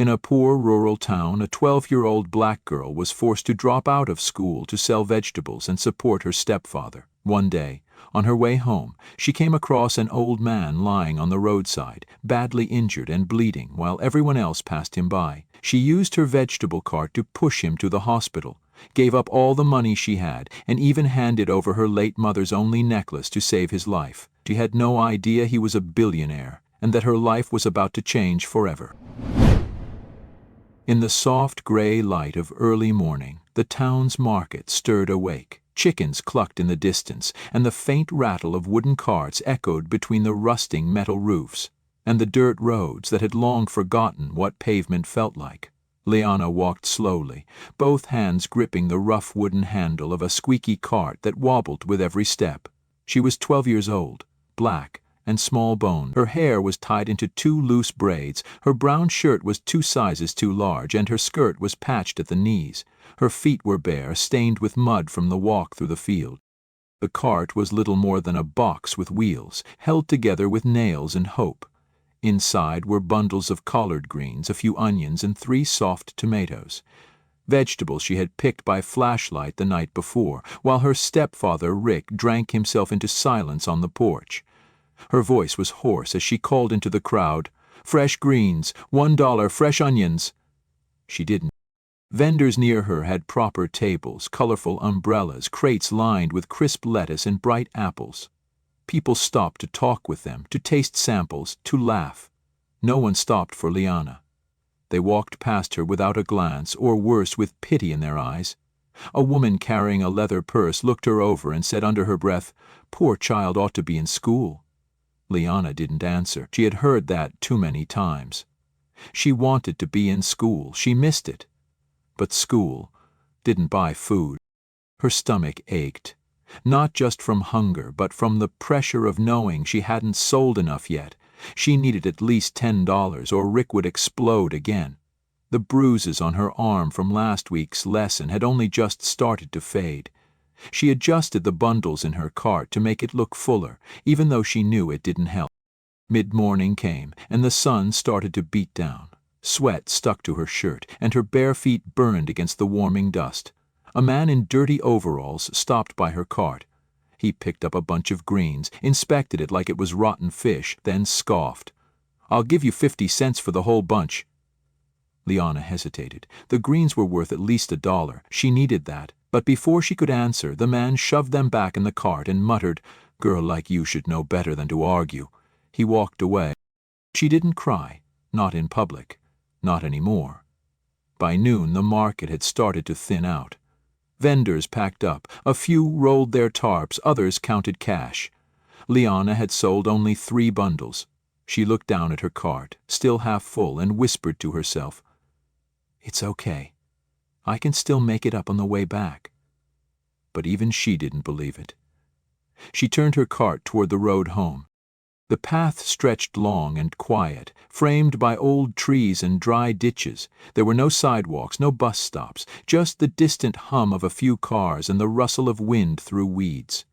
In a poor rural town, a 12-year-old black girl was forced to drop out of school to sell vegetables and support her stepfather. One day, on her way home, she came across an old man lying on the roadside, badly injured and bleeding, while everyone else passed him by. She used her vegetable cart to push him to the hospital, gave up all the money she had, and even handed over her late mother's only necklace to save his life. She had no idea he was a billionaire, and that her life was about to change forever. In the soft gray light of early morning, the town's market stirred awake. Chickens clucked in the distance, and the faint rattle of wooden carts echoed between the rusting metal roofs and the dirt roads that had long forgotten what pavement felt like. Liana walked slowly, both hands gripping the rough wooden handle of a squeaky cart that wobbled with every step. She was 12 years old, black and small-boned. Her hair was tied into 2 loose braids, her brown shirt was 2 sizes too large, and her skirt was patched at the knees. Her feet were bare, stained with mud from the walk through the field. The cart was little more than a box with wheels, held together with nails and hope. Inside were bundles of collard greens, a few onions, and 3 soft tomatoes. Vegetables she had picked by flashlight the night before, while her stepfather, Rick, drank himself into silence on the porch. Her voice was hoarse as she called into the crowd, "Fresh greens, $1, fresh onions." She didn't. Vendors near her had proper tables, colorful umbrellas, crates lined with crisp lettuce and bright apples. People stopped to talk with them, to taste samples, to laugh. No one stopped for Liana. They walked past her without a glance, or worse, with pity in their eyes. A woman carrying a leather purse looked her over and said under her breath, "Poor child ought to be in school." Liana didn't answer. She had heard that too many times. She wanted to be in school. She missed it. But school didn't buy food. Her stomach ached, not just from hunger, but from the pressure of knowing she hadn't sold enough yet. She needed at least $10, or Rick would explode again. The bruises on her arm from last week's lesson had only just started to fade. She adjusted the bundles in her cart to make it look fuller, even though she knew it didn't help. Mid-morning came, and the sun started to beat down. Sweat stuck to her shirt, and her bare feet burned against the warming dust. A man in dirty overalls stopped by her cart. He picked up a bunch of greens, inspected it like it was rotten fish, then scoffed. "I'll give you 50 cents for the whole bunch." Liana hesitated. The greens were worth at least $1. She needed that. But before she could answer, the man shoved them back in the cart and muttered, "Girl like you should know better than to argue." He walked away. She didn't cry, not in public, not anymore. By noon, the market had started to thin out. Vendors packed up, a few rolled their tarps, others counted cash. Liana had sold only 3 bundles. She looked down at her cart, still half full, and whispered to herself, "It's okay. I can still make it up on the way back." But even she didn't believe it. She turned her cart toward the road home. The path stretched long and quiet, framed by old trees and dry ditches. There were no sidewalks, no bus stops, just the distant hum of a few cars and the rustle of wind through weeds.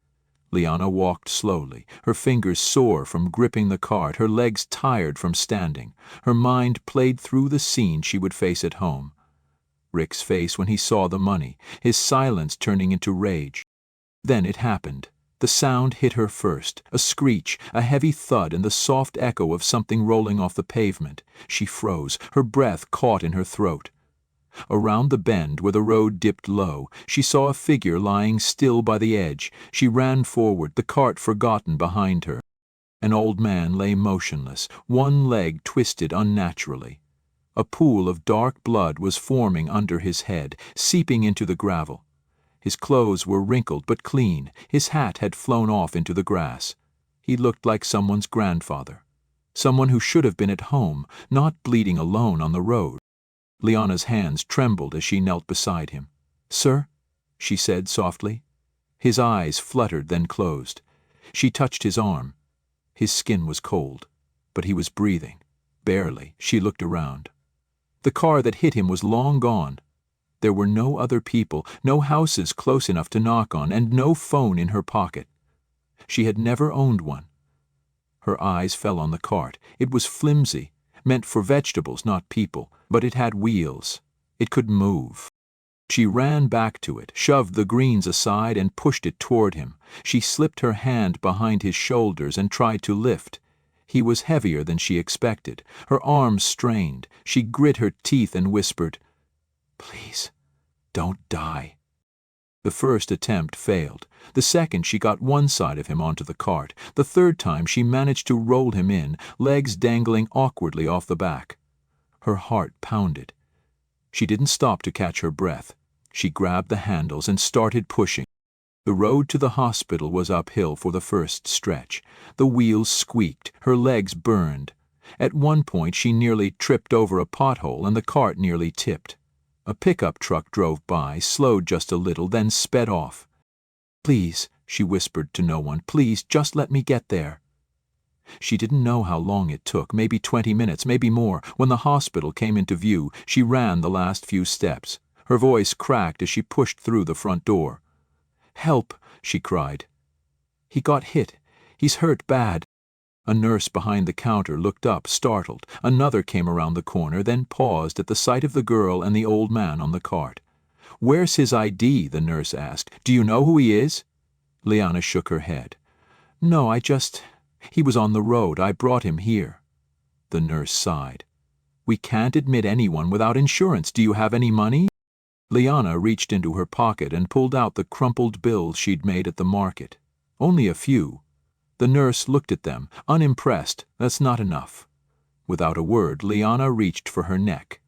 Liana walked slowly, her fingers sore from gripping the cart, her legs tired from standing. Her mind played through the scene she would face at home. Rick's face when he saw the money, his silence turning into rage. Then it happened. The sound hit her first, a screech, a heavy thud, and the soft echo of something rolling off the pavement. She froze, her breath caught in her throat. Around the bend where the road dipped low, she saw a figure lying still by the edge. She ran forward, the cart forgotten behind her. An old man lay motionless, one leg twisted unnaturally. A pool of dark blood was forming under his head, seeping into the gravel. His clothes were wrinkled but clean. His hat had flown off into the grass. He looked like someone's grandfather. Someone who should have been at home, not bleeding alone on the road. Liana's hands trembled as she knelt beside him. "Sir?" she said softly. His eyes fluttered, then closed. She touched his arm. His skin was cold, but he was breathing. Barely. She looked around. The car that hit him was long gone. There were no other people, no houses close enough to knock on, and no phone in her pocket. She had never owned one. Her eyes fell on the cart. It was flimsy, meant for vegetables, not people, but it had wheels. It could move. She ran back to it, shoved the greens aside and pushed it toward him. She slipped her hand behind his shoulders and tried to lift. He was heavier than she expected. Her arms strained. She grit her teeth and whispered, "Please, don't die." The first attempt failed. The second, she got one side of him onto the cart. The third time, she managed to roll him in, legs dangling awkwardly off the back. Her heart pounded. She didn't stop to catch her breath. She grabbed the handles and started pushing. The road to the hospital was uphill for the first stretch. The wheels squeaked. Her legs burned. At one point, she nearly tripped over a pothole and the cart nearly tipped. A pickup truck drove by, slowed just a little, then sped off. "Please," she whispered to no one, "please, just let me get there." She didn't know how long it took, maybe 20 minutes, maybe more. When the hospital came into view, she ran the last few steps. Her voice cracked as she pushed through the front door. "Help," she cried. "He got hit. He's hurt bad." A nurse behind the counter looked up, startled. Another came around the corner, then paused at the sight of the girl and the old man on the cart. "Where's his ID?" the nurse asked. "Do you know who he is?" Liana shook her head. "No, he was on the road. I brought him here." The nurse sighed. "We can't admit anyone without insurance. Do you have any money?" Liana reached into her pocket and pulled out the crumpled bills she'd made at the market. Only a few. The nurse looked at them, unimpressed. "That's not enough." Without a word, Liana reached for her neck.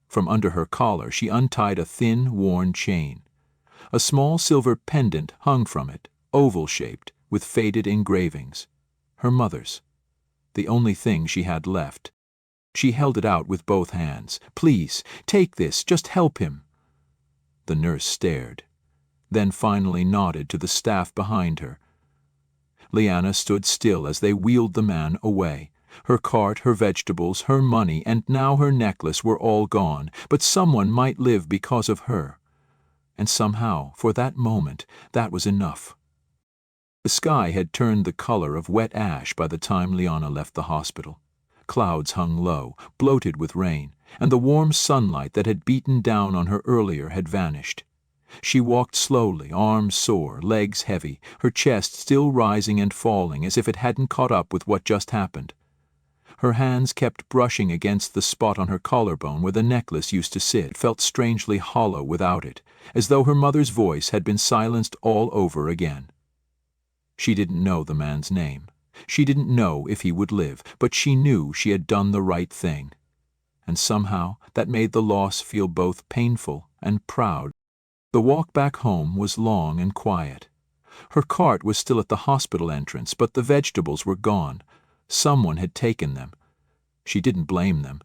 From under her collar, she untied a thin, worn chain. A small silver pendant hung from it, oval-shaped, with faded engravings. Her mother's. The only thing she had left. She held it out with both hands. "Please, take this. Just help him." The nurse stared, then finally nodded to the staff behind her. Liana stood still as they wheeled the man away. Her cart, her vegetables, her money, and now her necklace were all gone, but someone might live because of her. And somehow, for that moment, that was enough. The sky had turned the color of wet ash by the time Liana left the hospital. Clouds hung low, bloated with rain, and the warm sunlight that had beaten down on her earlier had vanished. She walked slowly, arms sore, legs heavy, her chest still rising and falling as if it hadn't caught up with what just happened. Her hands kept brushing against the spot on her collarbone where the necklace used to sit. It felt strangely hollow without it, as though her mother's voice had been silenced all over again. She didn't know the man's name. She didn't know if he would live, but she knew she had done the right thing. And somehow that made the loss feel both painful and proud. The walk back home was long and quiet. Her cart was still at the hospital entrance, but the vegetables were gone. Someone had taken them. She didn't blame them.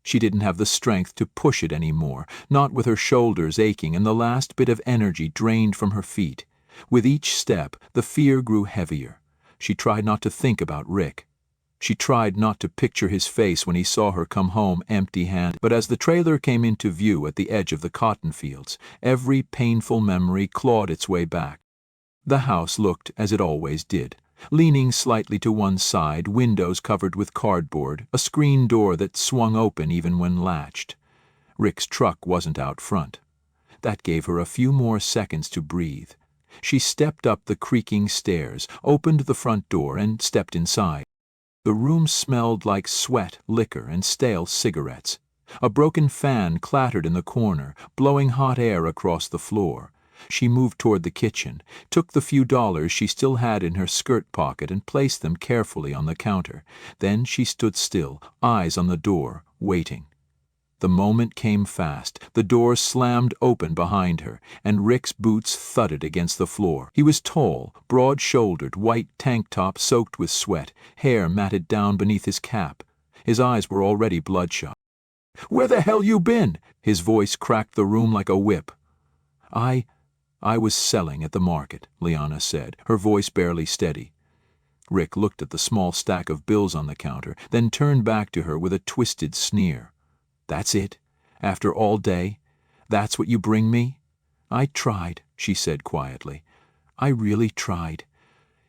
She didn't have the strength to push it any more, not with her shoulders aching and the last bit of energy drained from her feet. With each step, the fear grew heavier. She tried not to think about Rick. She tried not to picture his face when he saw her come home empty-handed, but as the trailer came into view at the edge of the cotton fields, every painful memory clawed its way back. The house looked as it always did, leaning slightly to one side, windows covered with cardboard, a screen door that swung open even when latched. Rick's truck wasn't out front. That gave her a few more seconds to breathe. She stepped up the creaking stairs, opened the front door, and stepped inside. The room smelled like sweat, liquor, and stale cigarettes. A broken fan clattered in the corner, blowing hot air across the floor. She moved toward the kitchen, took the few dollars she still had in her skirt pocket and placed them carefully on the counter. Then she stood still, eyes on the door, waiting. The moment came fast. The door slammed open behind her, and Rick's boots thudded against the floor. He was tall, broad-shouldered, white tank top soaked with sweat, hair matted down beneath his cap. His eyes were already bloodshot. "Where the hell you been?" His voice cracked the room like a whip. I was selling at the market," Liana said, her voice barely steady. Rick looked at the small stack of bills on the counter, then turned back to her with a twisted sneer. "That's it? After all day? That's what you bring me?" "I tried," she said quietly. "I really tried."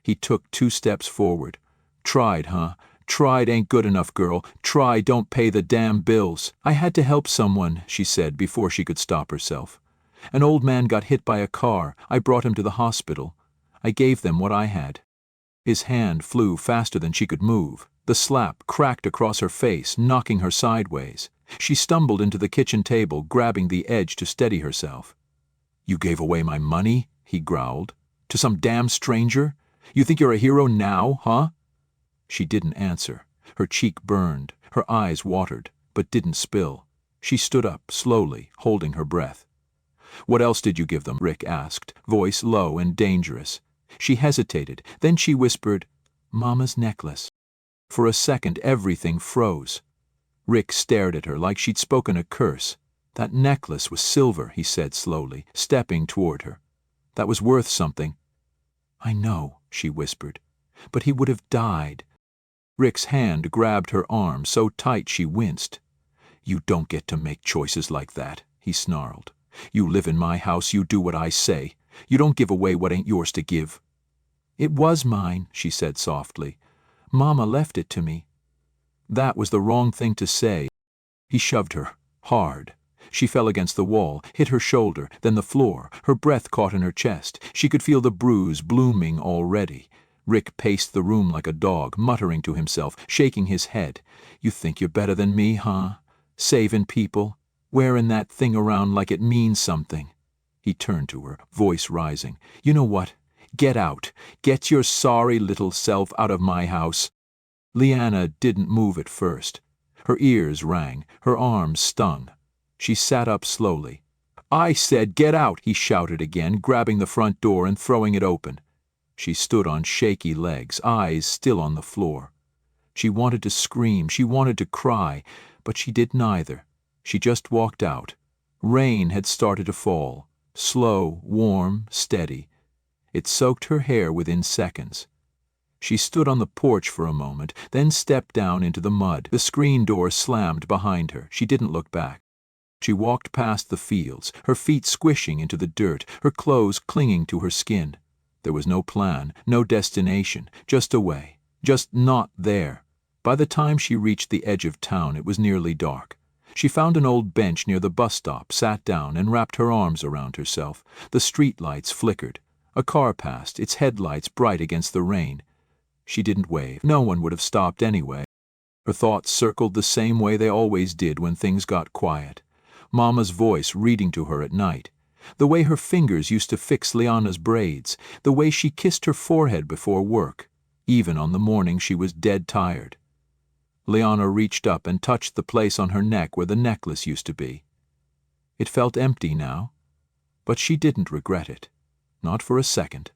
He took 2 steps forward. "Tried, huh? Tried ain't good enough, girl. Try don't pay the damn bills. I had to help someone, she said before she could stop herself. An old man got hit by a car. I brought him to the hospital. I gave them what I had. His hand flew faster than she could move. The slap cracked across her face, knocking her sideways. She stumbled into the kitchen table, grabbing the edge to steady herself. You gave away my money, he growled. To some damn stranger? You think you're a hero now, huh? She didn't answer. Her cheek burned, her eyes watered, but didn't spill. She stood up, slowly, holding her breath. What else did you give them? Rick asked, voice low and dangerous. She hesitated, then she whispered, Mama's necklace. For a second, everything froze. Rick stared at her like she'd spoken a curse. That necklace was silver, he said slowly, stepping toward her. That was worth something. I know, she whispered, but he would have died. Rick's hand grabbed her arm so tight she winced. You don't get to make choices like that, he snarled. You live in my house, you do what I say. You don't give away what ain't yours to give. It was mine, she said softly. Mama left it to me. That was the wrong thing to say. He shoved her, hard. She fell against the wall, hit her shoulder, then the floor. Her breath caught in her chest. She could feel the bruise blooming already. Rick paced the room like a dog, muttering to himself, shaking his head. You think you're better than me, huh? Saving people? Wearing that thing around like it means something. He turned to her, voice rising. You know what? Get out. Get your sorry little self out of my house. Leanna didn't move at first. Her ears rang, her arms stung. She sat up slowly. I said get out, he shouted again, grabbing the front door and throwing it open. She stood on shaky legs, eyes still on the floor. She wanted to scream, she wanted to cry, but she did neither. She just walked out. Rain had started to fall, slow, warm, steady. It soaked her hair within seconds. She stood on the porch for a moment, then stepped down into the mud. The screen door slammed behind her. She didn't look back. She walked past the fields, her feet squishing into the dirt, her clothes clinging to her skin. There was no plan, no destination, just a way, just not there. By the time she reached the edge of town, it was nearly dark. She found an old bench near the bus stop, sat down, and wrapped her arms around herself. The street lights flickered. A car passed, its headlights bright against the rain. She didn't wave. No one would have stopped anyway. Her thoughts circled the same way they always did when things got quiet. Mama's voice reading to her at night. The way her fingers used to fix Liana's braids. The way she kissed her forehead before work, even on the morning she was dead tired. Liana reached up and touched the place on her neck where the necklace used to be. It felt empty now, but she didn't regret it. Not for a second.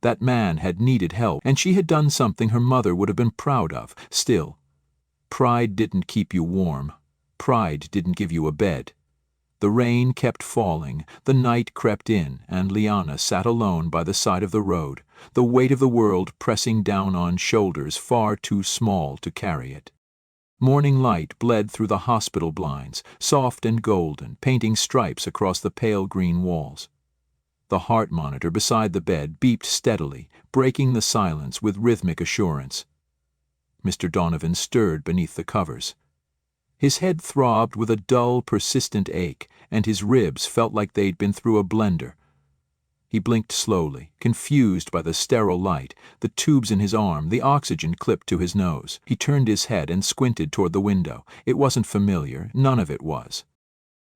That man had needed help, and she had done something her mother would have been proud of. Still, pride didn't keep you warm. Pride didn't give you a bed. The rain kept falling, the night crept in, and Liana sat alone by the side of the road, the weight of the world pressing down on shoulders far too small to carry it. Morning light bled through the hospital blinds, soft and golden, painting stripes across the pale green walls. The heart monitor beside the bed beeped steadily, breaking the silence with rhythmic assurance. Mr. Donovan stirred beneath the covers. His head throbbed with a dull, persistent ache, and his ribs felt like they'd been through a blender. He blinked slowly, confused by the sterile light, the tubes in his arm, the oxygen clipped to his nose. He turned his head and squinted toward the window. It wasn't familiar, none of it was.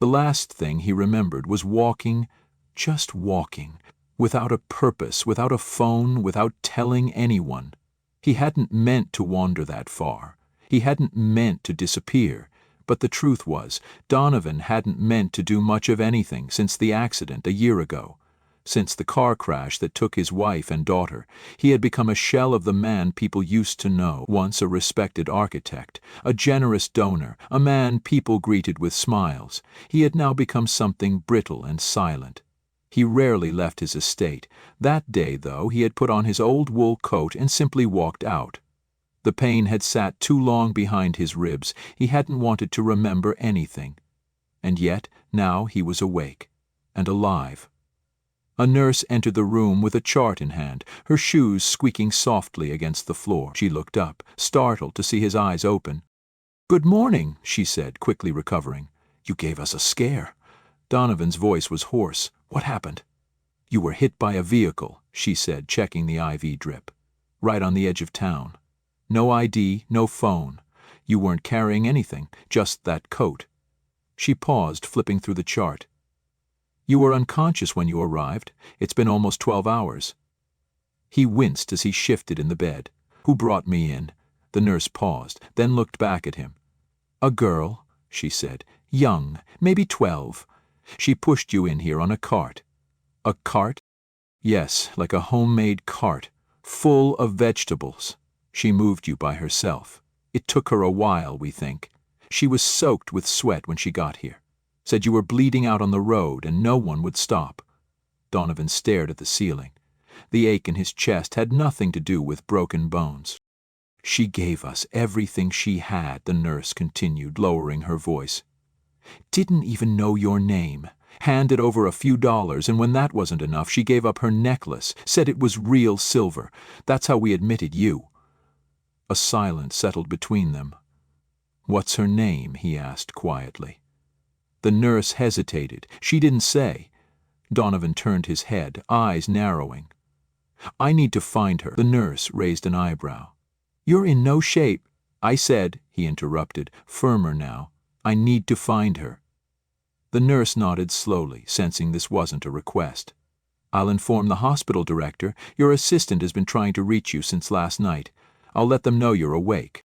The last thing he remembered was walking, just walking, without a purpose, without a phone, without telling anyone. He hadn't meant to wander that far. He hadn't meant to disappear. But the truth was, Donovan hadn't meant to do much of anything since the accident a year ago. Since the car crash that took his wife and daughter, he had become a shell of the man people used to know, once a respected architect, a generous donor, a man people greeted with smiles. He had now become something brittle and silent. He rarely left his estate. That day, though, he had put on his old wool coat and simply walked out. The pain had sat too long behind his ribs. He hadn't wanted to remember anything. And yet, now he was awake and alive. A nurse entered the room with a chart in hand, her shoes squeaking softly against the floor. She looked up, startled to see his eyes open. "Good morning," she said, quickly recovering. "You gave us a scare." Donovan's voice was hoarse. "What happened?" "You were hit by a vehicle," she said, checking the IV drip. "Right on the edge of town. No ID, no phone. You weren't carrying anything, just that coat." She paused, flipping through the chart. "You were unconscious when you arrived. It's been almost 12 hours. He winced as he shifted in the bed. "Who brought me in?" The nurse paused, then looked back at him. "A girl," she said. "Young, maybe 12. She pushed you in here on a cart." "A cart?" "Yes, like a homemade cart, full of vegetables. She moved you by herself. It took her a while, we think. She was soaked with sweat when she got here. Said you were bleeding out on the road and no one would stop." Donovan stared at the ceiling. The ache in his chest had nothing to do with broken bones. "She gave us everything she had," the nurse continued, lowering her voice. "Didn't even know your name. Handed over a few dollars, and when that wasn't enough, she gave up her necklace, said it was real silver. That's how we admitted you." A silence settled between them. "What's her name?" he asked quietly. The nurse hesitated. She didn't say. Donovan turned his head, eyes narrowing. "I need to find her." The nurse raised an eyebrow. "You're in no shape." "I said," he interrupted, firmer now, "I need to find her." The nurse nodded slowly, sensing this wasn't a request. "I'll inform the hospital director. Your assistant has been trying to reach you since last night. I'll let them know you're awake."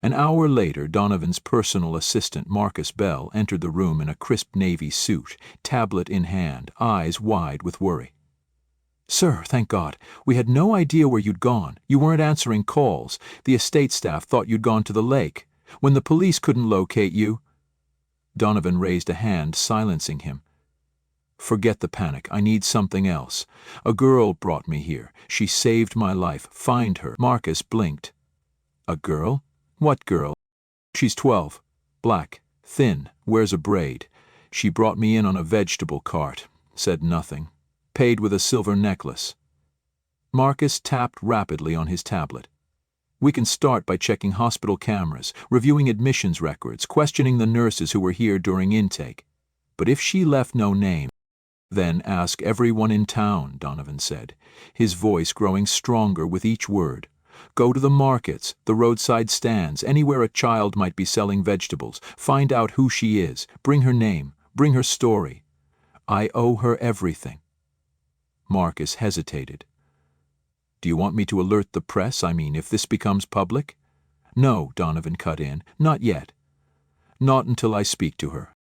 An hour later, Donovan's personal assistant, Marcus Bell, entered the room in a crisp navy suit, tablet in hand, eyes wide with worry. "Sir, thank God. We had no idea where you'd gone. You weren't answering calls. The estate staff thought you'd gone to the lake. When the police couldn't locate you—" Donovan raised a hand, silencing him. "Forget the panic. I need something else. A girl brought me here. She saved my life. Find her." Marcus blinked. "A girl? What girl?" "She's 12. Black. Thin. Wears a braid. She brought me in on a vegetable cart. Said nothing. Paid with a silver necklace." Marcus tapped rapidly on his tablet. "We can start by checking hospital cameras, reviewing admissions records, questioning the nurses who were here during intake. But if she left no name—" "Then ask everyone in town," Donovan said, his voice growing stronger with each word. "Go to the markets, the roadside stands, anywhere a child might be selling vegetables. Find out who she is. Bring her name. Bring her story. I owe her everything." Marcus hesitated. "Do you want me to alert the press? I mean, if this becomes public?" "No," Donovan cut in. "Not yet. Not until I speak to her."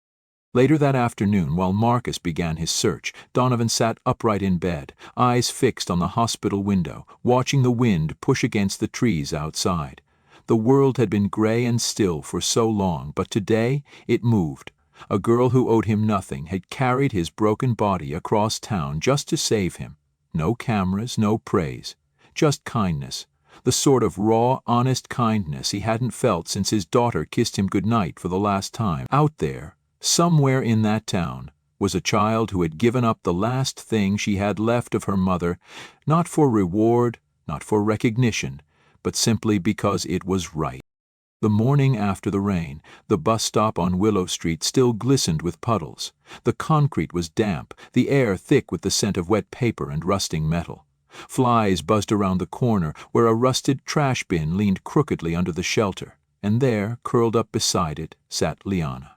Later that afternoon, while Marcus began his search, Donovan sat upright in bed, eyes fixed on the hospital window, watching the wind push against the trees outside. The world had been gray and still for so long, but today it moved. A girl who owed him nothing had carried his broken body across town just to save him. No cameras, no praise. Just kindness. The sort of raw, honest kindness he hadn't felt since his daughter kissed him goodnight for the last time. Out there, somewhere in that town, was a child who had given up the last thing she had left of her mother, not for reward, not for recognition, but simply because it was right. The morning after the rain, the bus stop on Willow Street still glistened with puddles. The concrete was damp, the air thick with the scent of wet paper and rusting metal. Flies buzzed around the corner where a rusted trash bin leaned crookedly under the shelter, and there, curled up beside it, sat Liana.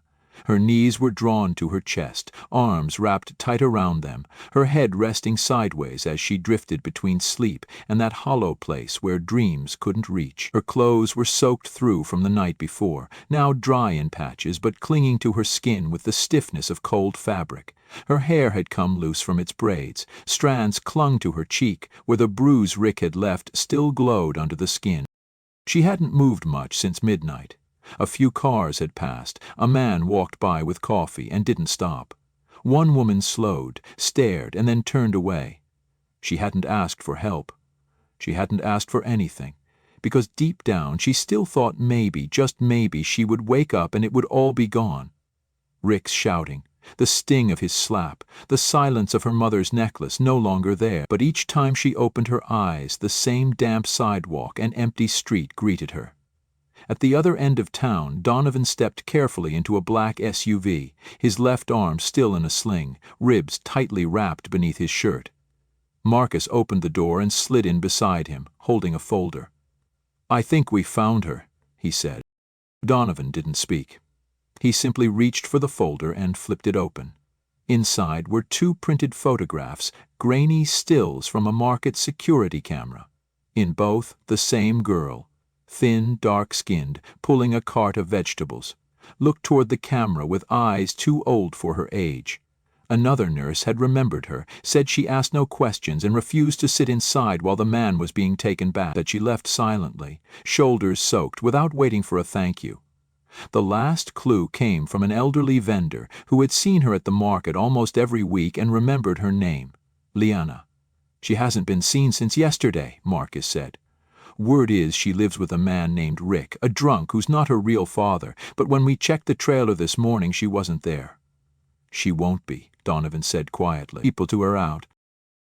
Her knees were drawn to her chest, arms wrapped tight around them, her head resting sideways as she drifted between sleep and that hollow place where dreams couldn't reach. Her clothes were soaked through from the night before, now dry in patches but clinging to her skin with the stiffness of cold fabric. Her hair had come loose from its braids. Strands clung to her cheek, where the bruise Rick had left still glowed under the skin. She hadn't moved much since midnight. A few cars had passed. A man walked by with coffee and didn't stop. One woman slowed, stared, and then turned away. She hadn't asked for help. She hadn't asked for anything, because deep down she still thought maybe, just maybe, she would wake up and it would all be gone. Rick's shouting, The sting of his slap, the silence of her mother's necklace no longer there, but each time she opened her eyes, the same damp sidewalk and empty street greeted her. At the other end of town, Donovan stepped carefully into a black SUV, his left arm still in a sling, ribs tightly wrapped beneath his shirt. Marcus opened the door and slid in beside him, holding a folder. "I think we found her," he said. Donovan didn't speak. He simply reached for the folder and flipped it open. Inside were 2 printed photographs, grainy stills from a market security camera. In both, the same girl, thin, dark-skinned, pulling a cart of vegetables, looked toward the camera with eyes too old for her age. Another nurse had remembered her, said she asked no questions and refused to sit inside while the man was being taken back, that she left silently, shoulders soaked, without waiting for a thank you. The last clue came from an elderly vendor who had seen her at the market almost every week and remembered her name, Liana. "She hasn't been seen since yesterday," Marcus said. "Word is she lives with a man named Rick, a drunk who's not her real father, but when we checked the trailer this morning she wasn't there." "She won't be," Donovan said quietly. "People to her out."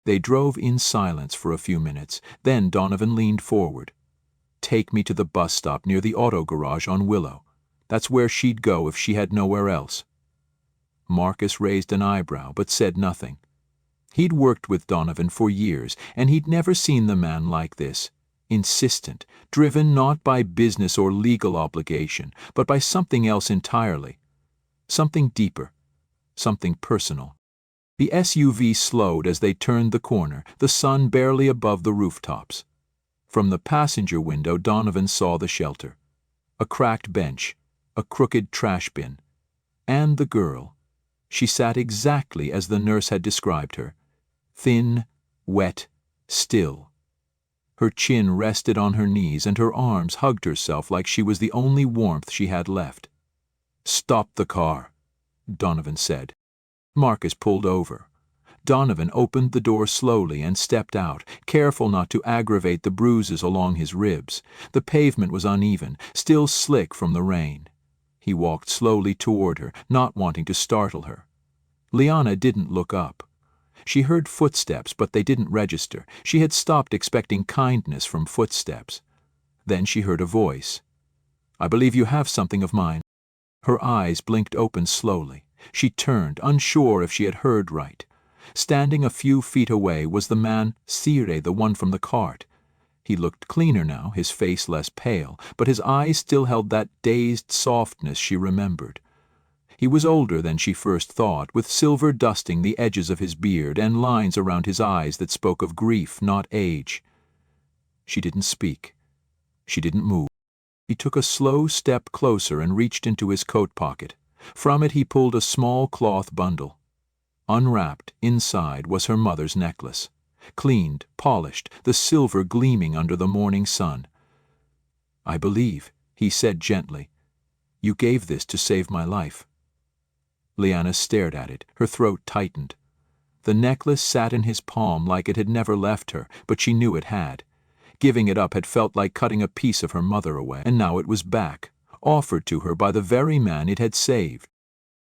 They drove in silence for a few minutes, then Donovan leaned forward. "Take me to the bus stop near the auto garage on Willow. That's where she'd go if she had nowhere else." Marcus raised an eyebrow but said nothing. He'd worked with Donovan for years, and he'd never seen the man like this. Insistent, driven not by business or legal obligation, but by something else entirely. Something deeper. Something personal. The SUV slowed as they turned the corner, the sun barely above the rooftops. From the passenger window, Donovan saw the shelter. A cracked bench, a crooked trash bin, and the girl. She sat exactly as the nurse had described her. Thin, wet, still. Her chin rested on her knees and her arms hugged herself like she was the only warmth she had left. "Stop the car," Donovan said. Marcus pulled over. Donovan opened the door slowly and stepped out, careful not to aggravate the bruises along his ribs. The pavement was uneven, still slick from the rain. He walked slowly toward her, not wanting to startle her. Liana didn't look up. She heard footsteps, but they didn't register. She had stopped expecting kindness from footsteps. Then she heard a voice. "I believe you have something of mine." Her eyes blinked open slowly. She turned, unsure if she had heard right. Standing a few feet away was the man, Sire, the one from the cart. He looked cleaner now, his face less pale, but his eyes still held that dazed softness she remembered. He was older than she first thought, with silver dusting the edges of his beard and lines around his eyes that spoke of grief, not age. She didn't speak. She didn't move. He took a slow step closer and reached into his coat pocket. From it he pulled a small cloth bundle. Unwrapped, inside, was her mother's necklace. Cleaned, polished, the silver gleaming under the morning sun. "I believe," he said gently, "you gave this to save my life." Liana stared at it, her throat tightened. The necklace sat in his palm like it had never left her, but she knew it had. Giving it up had felt like cutting a piece of her mother away, and now it was back, offered to her by the very man it had saved.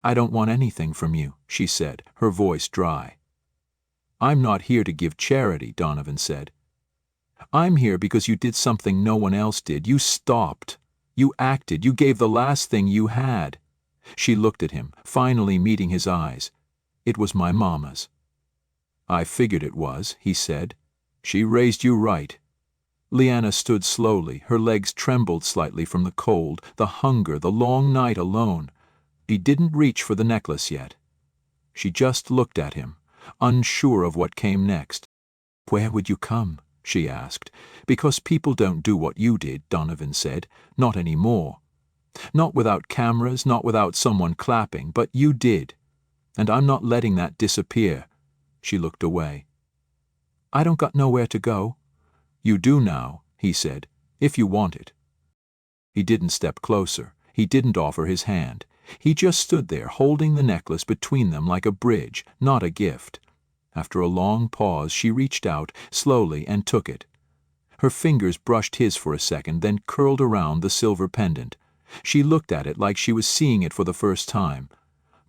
"I don't want anything from you," she said, her voice dry. "I'm not here to give charity," Donovan said. "I'm here because you did something no one else did. You stopped. You acted. You gave the last thing you had." She looked at him, finally meeting his eyes. "It was my mama's." "I figured it was," he said. "She raised you right." Liana stood slowly, her legs trembled slightly from the cold, the hunger, the long night alone. He didn't reach for the necklace yet. She just looked at him, unsure of what came next. "Where would you come?" she asked. "Because people don't do what you did," Donovan said. "Not anymore. Not without cameras, not without someone clapping, but you did. And I'm not letting that disappear." She looked away. "I don't got nowhere to go." "You do now," he said, "if you want it." He didn't step closer. He didn't offer his hand. He just stood there, holding the necklace between them like a bridge, not a gift. After a long pause, she reached out, slowly, and took it. Her fingers brushed his for a second, then curled around the silver pendant. She looked at it like she was seeing it for the first time.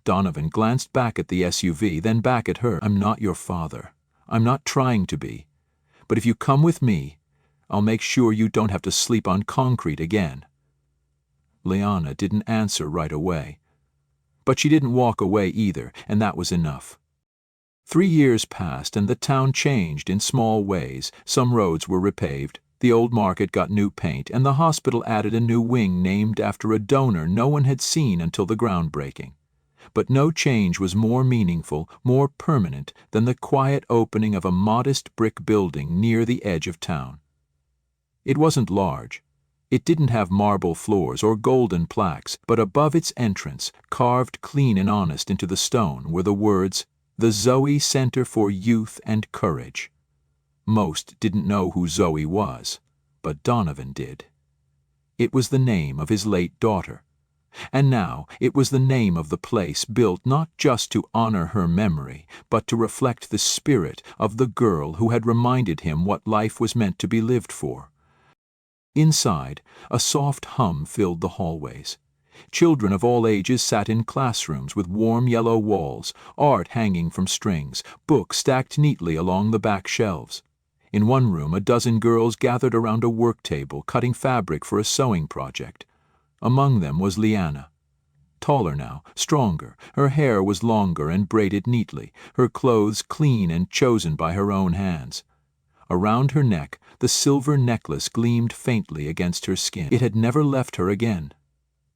Donovan glanced back at the SUV, then back at her. "I'm not your father. I'm not trying to be. But if you come with me, I'll make sure you don't have to sleep on concrete again." Liana didn't answer right away. But she didn't walk away either, and that was enough. 3 years passed, and the town changed in small ways. Some roads were repaved, the old market got new paint, and the hospital added a new wing named after a donor no one had seen until the groundbreaking. But no change was more meaningful, more permanent than the quiet opening of a modest brick building near the edge of town. It wasn't large. It didn't have marble floors or golden plaques, but above its entrance, carved clean and honest into the stone, were the words, "The Zoe Center for Youth and Courage." Most didn't know who Zoe was, but Donovan did. It was the name of his late daughter. And now it was the name of the place, built not just to honor her memory, but to reflect the spirit of the girl who had reminded him what life was meant to be lived for. Inside, a soft hum filled the hallways. Children of all ages sat in classrooms with warm yellow walls, art hanging from strings, books stacked neatly along the back shelves. In one room, a dozen girls gathered around a work table, cutting fabric for a sewing project. Among them was Liana. Taller now, stronger, her hair was longer and braided neatly, her clothes clean and chosen by her own hands. Around her neck, the silver necklace gleamed faintly against her skin. It had never left her again.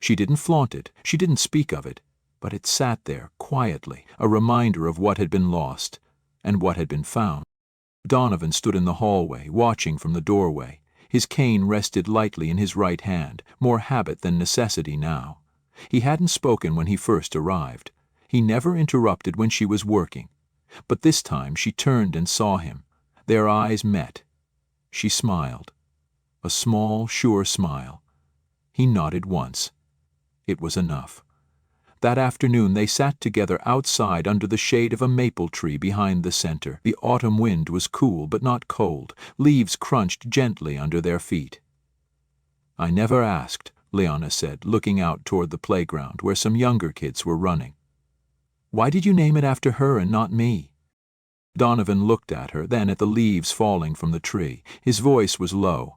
She didn't flaunt it, she didn't speak of it, but it sat there quietly, a reminder of what had been lost and what had been found. Donovan stood in the hallway, watching from the doorway. His cane rested lightly in his right hand, more habit than necessity now. He hadn't spoken when he first arrived. He never interrupted when she was working. But this time she turned and saw him. Their eyes met. She smiled. A small, sure smile. He nodded once. It was enough. That afternoon they sat together outside under the shade of a maple tree behind the center. The autumn wind was cool but not cold. Leaves crunched gently under their feet. "I never asked," Liana said, looking out toward the playground where some younger kids were running. "Why did you name it after her and not me?" Donovan looked at her, then at the leaves falling from the tree. His voice was low.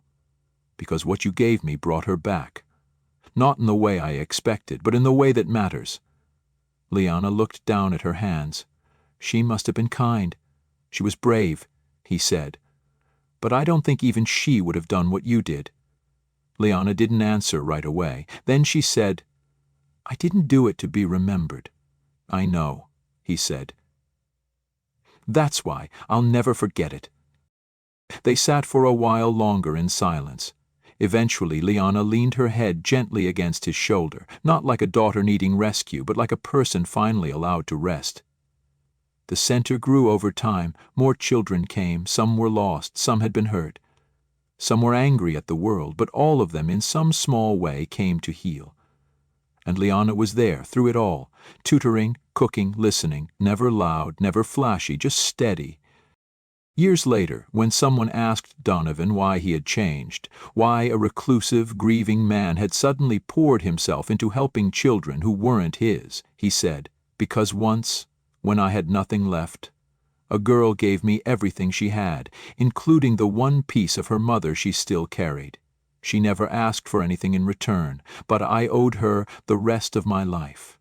"Because what you gave me brought her back. Not in the way I expected, but in the way that matters." Liana looked down at her hands. "She must have been kind. She was brave," he said. "But I don't think even she would have done what you did." Liana didn't answer right away. Then she said, "I didn't do it to be remembered." "I know," he said. "That's why I'll never forget it." They sat for a while longer in silence. Eventually, Liana leaned her head gently against his shoulder, not like a daughter needing rescue, but like a person finally allowed to rest. The center grew over time. More children came. Some were lost. Some had been hurt. Some were angry at the world, but all of them, in some small way, came to heal. And Liana was there through it all, tutoring, cooking, listening, never loud, never flashy, just steady. Years later, when someone asked Donovan why he had changed, why a reclusive, grieving man had suddenly poured himself into helping children who weren't his, he said, "Because once, when I had nothing left, a girl gave me everything she had, including the one piece of her mother she still carried. She never asked for anything in return, but I owed her the rest of my life."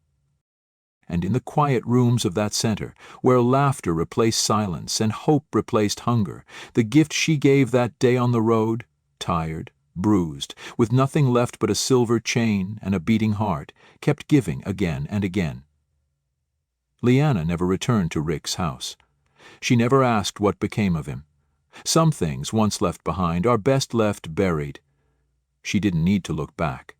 And in the quiet rooms of that center, where laughter replaced silence and hope replaced hunger, the gift she gave that day on the road, tired, bruised, with nothing left but a silver chain and a beating heart, kept giving again and again. Liana never returned to Rick's house. She never asked what became of him. Some things, once left behind, are best left buried. She didn't need to look back.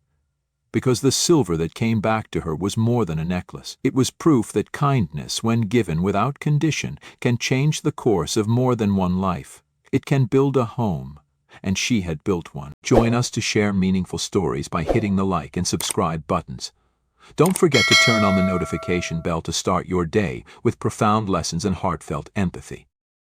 Because the silver that came back to her was more than a necklace. It was proof that kindness, when given without condition, can change the course of more than one life. It can build a home, and she had built one. Join us to share meaningful stories by hitting the like and subscribe buttons. Don't forget to turn on the notification bell to start your day with profound lessons and heartfelt empathy.